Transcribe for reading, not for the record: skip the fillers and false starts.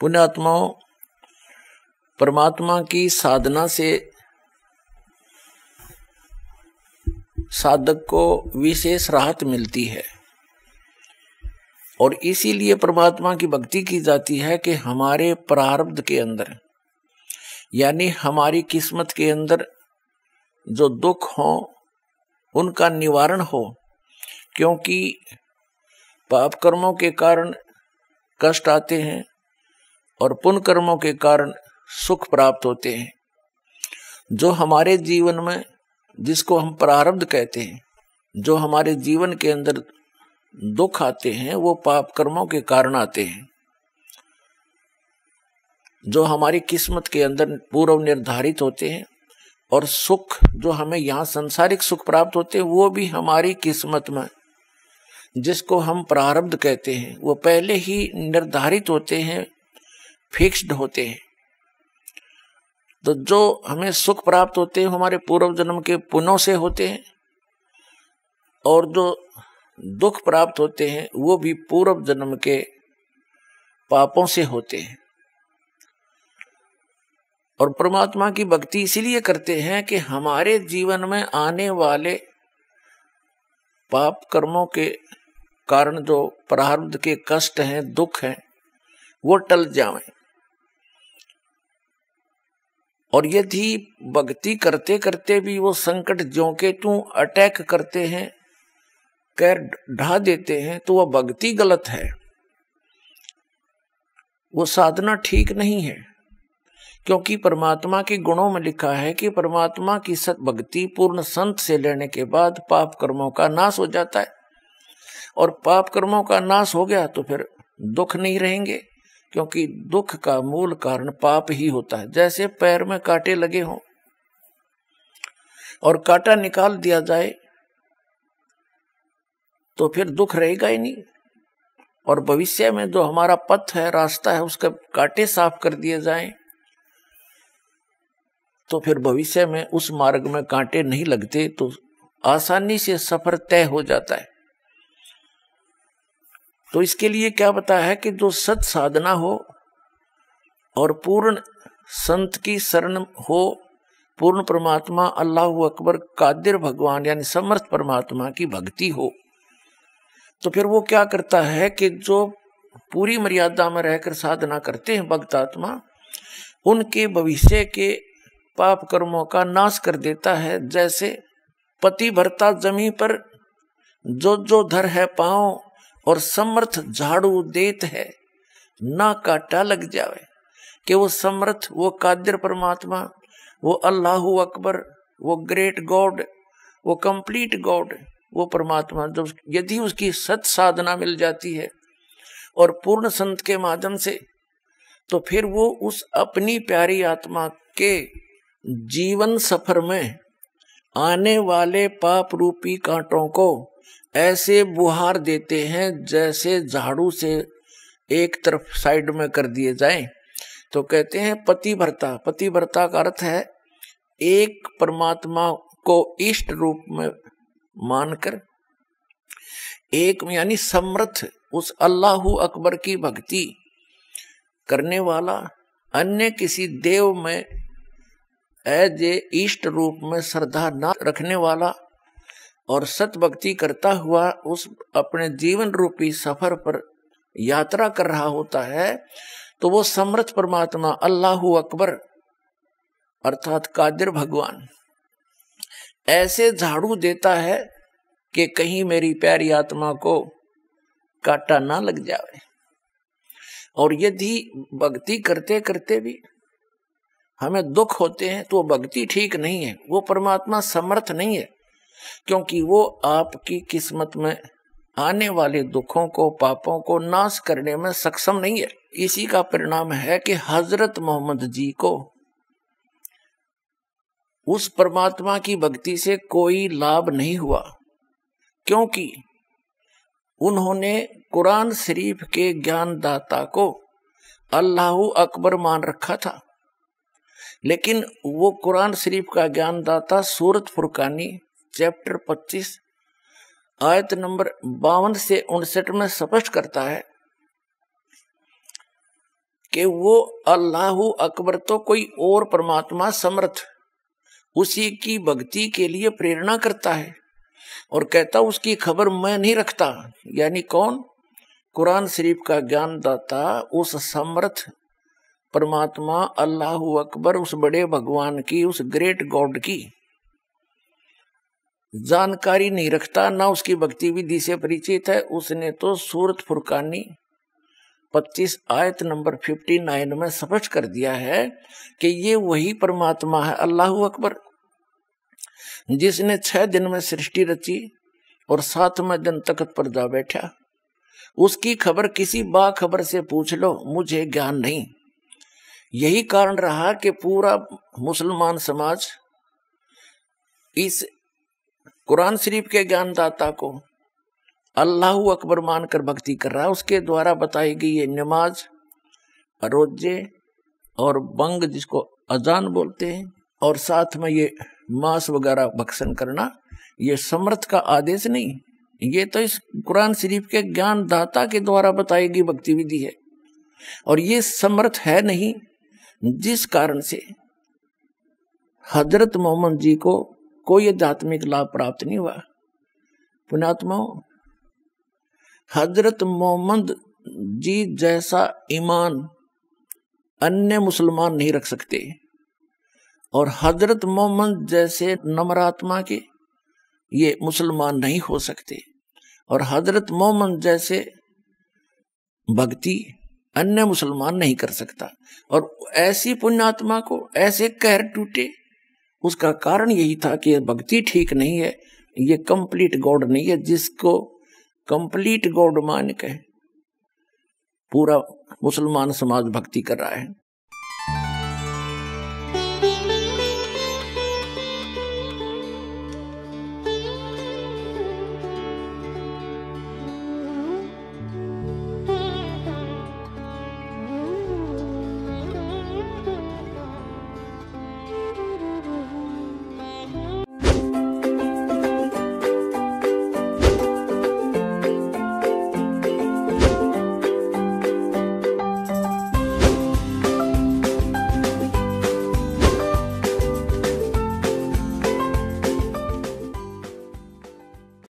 पुण्यात्माओं, परमात्मा की साधना से साधक को विशेष राहत मिलती है और इसीलिए परमात्मा की भक्ति की जाती है कि हमारे प्रारब्ध के अंदर यानी हमारी किस्मत के अंदर जो दुख हो उनका निवारण हो, क्योंकि पाप कर्मों के कारण कष्ट आते हैं और पुण्य कर्मों के कारण सुख प्राप्त होते हैं। जो हमारे जीवन में, जिसको हम प्रारब्ध कहते हैं, जो हमारे जीवन के अंदर दुख आते हैं वो पाप कर्मों के कारण आते हैं। जो हमारी किस्मत के अंदर पूर्व निर्धारित होते हैं और सुख जो हमें यहाँ सांसारिक सुख प्राप्त होते हैं वो भी हमारी किस्मत में, जिसको हम प्रारब्ध कहते हैं, वो पहले ही निर्धारित होते हैं, फिक्स्ड होते हैं। तो जो हमें सुख प्राप्त होते हैं हमारे पूर्व जन्म के पुण्यों से होते हैं और जो दुख प्राप्त होते हैं वो भी पूर्व जन्म के पापों से होते हैं। और परमात्मा की भक्ति इसीलिए करते हैं कि हमारे जीवन में आने वाले पाप कर्मों के कारण जो प्रारब्ध के कष्ट हैं, दुख हैं, वो टल जाएं। और यदि भक्ति करते करते भी वो संकट ज्यों के त्यों अटैक करते हैं, कैर ढा देते हैं, तो वह भक्ति गलत है, वो साधना ठीक नहीं है। क्योंकि परमात्मा के गुणों में लिखा है कि परमात्मा की सत भक्ति पूर्ण संत से लेने के बाद पाप कर्मों का नाश हो जाता है। और पाप कर्मों का नाश हो गया तो फिर दुख नहीं रहेंगे, क्योंकि दुख का मूल कारण पाप ही होता है। जैसे पैर में कांटे लगे हों और कांटा निकाल दिया जाए तो फिर दुख रहेगा ही नहीं। और भविष्य में जो हमारा पथ है, रास्ता है, उसके कांटे साफ कर दिए जाएं तो फिर भविष्य में उस मार्ग में कांटे नहीं लगते, तो आसानी से सफर तय हो जाता है। तो इसके लिए क्या बताया है कि जो सत साधना हो और पूर्ण संत की शरण हो, पूर्ण परमात्मा अल्लाह अकबर कादिर भगवान यानी समर्थ परमात्मा की भक्ति हो, तो फिर वो क्या करता है कि जो पूरी मर्यादा में रहकर साधना करते हैं भक्त आत्मा, उनके भविष्य के पाप कर्मों का नाश कर देता है। जैसे पति भरता जमी पर जो धर है पांव और समर्थ झाड़ू देत है, ना काटा लग जावे। कि वो समर्थ, वो कादिर परमात्मा, वो अल्लाह अकबर, वो ग्रेट गॉड, वो कंप्लीट गॉड, वो परमात्मा जो यदि उसकी सत साधना मिल जाती है और पूर्ण संत के माध्यम से, तो फिर वो उस अपनी प्यारी आत्मा के जीवन सफर में आने वाले पाप रूपी कांटों को ऐसे बुहार देते हैं जैसे झाड़ू से एक तरफ साइड में कर दिए जाएं। तो कहते हैं पति भरता। पति भरता का अर्थ है एक परमात्मा को इष्ट रूप में मानकर, एक यानी समर्थ उस अल्लाह अकबर की भक्ति करने वाला, अन्य किसी देव में एज ए इष्ट रूप में श्रद्धा न रखने वाला और सत भक्ति करता हुआ उस अपने जीवन रूपी सफर पर यात्रा कर रहा होता है, तो वो समर्थ परमात्मा अल्लाह अकबर अर्थात कादिर भगवान ऐसे झाड़ू देता है कि कहीं मेरी प्यारी आत्मा को कांटा ना लग जाए। और यदि भक्ति करते करते भी हमें दुख होते हैं तो भक्ति ठीक नहीं है, वो परमात्मा समर्थ नहीं है, क्योंकि वो आपकी किस्मत में आने वाले दुखों को, पापों को नाश करने में सक्षम नहीं है। इसी का परिणाम है कि हजरत मोहम्मद जी को उस परमात्मा की भक्ति से कोई लाभ नहीं हुआ, क्योंकि उन्होंने कुरान शरीफ के ज्ञानदाता को अल्लाह अकबर मान रखा था। लेकिन वो कुरान शरीफ का ज्ञानदाता सूरत फुरकानी चैप्टर 25 आयत नंबर 52 से 59 में स्पष्ट करता है कि वो अल्लाहु अकबर तो कोई और परमात्मा समर्थ उसी की भक्ति के लिए प्रेरणा करता है और कहता उसकी खबर मैं नहीं रखता। यानी कौन? कुरान शरीफ का ज्ञानदाता उस समर्थ परमात्मा अल्लाहु अकबर, उस बड़े भगवान की, उस ग्रेट गॉड की जानकारी नहीं रखता, ना उसकी भक्ति विधि से परिचित है। उसने तो सूरत फुरकानी 25 आयत नंबर 59 में स्पष्ट कर दिया है कि ये वही परमात्मा है अल्लाहु अकबर, जिसने 6 दिन में सृष्टि रची और 7वें दिन तख्त पर जा बैठा। उसकी खबर किसी बाखबर से पूछ लो, मुझे ज्ञान नहीं। यही कारण रहा कि पूरा मुसलमान समाज इस कुरान शरीफ के ज्ञानदाता को अल्लाहु अकबर मानकर भक्ति कर रहा है। उसके द्वारा बताई गई ये नमाज, रोजे और बंग जिसको अजान बोलते हैं, और साथ में ये मांस वगैरह भक्षण करना, ये समर्थ का आदेश नहीं, ये तो इस कुरान शरीफ के ज्ञानदाता के द्वारा बताई गई भक्ति विधि है। और ये समर्थ है नहीं, जिस कारण से हजरत मोहम्मद जी को कोई आध्यात्मिक लाभ प्राप्त नहीं हुआ। पुण्यात्माओं, हजरत मोहम्मद जी जैसा ईमान अन्य मुसलमान नहीं रख सकते, और हजरत मोहम्मद जैसे नम्रात्मा के ये मुसलमान नहीं हो सकते, और हजरत मोहम्मद जैसे भक्ति अन्य मुसलमान नहीं कर सकता। और ऐसी पुण्यात्मा को ऐसे कहर टूटे, उसका कारण यही था कि भक्ति ठीक नहीं है, ये कंप्लीट गॉड नहीं है। जिसको कंप्लीट गॉड मान के पूरा मुसलमान समाज भक्ति कर रहा है।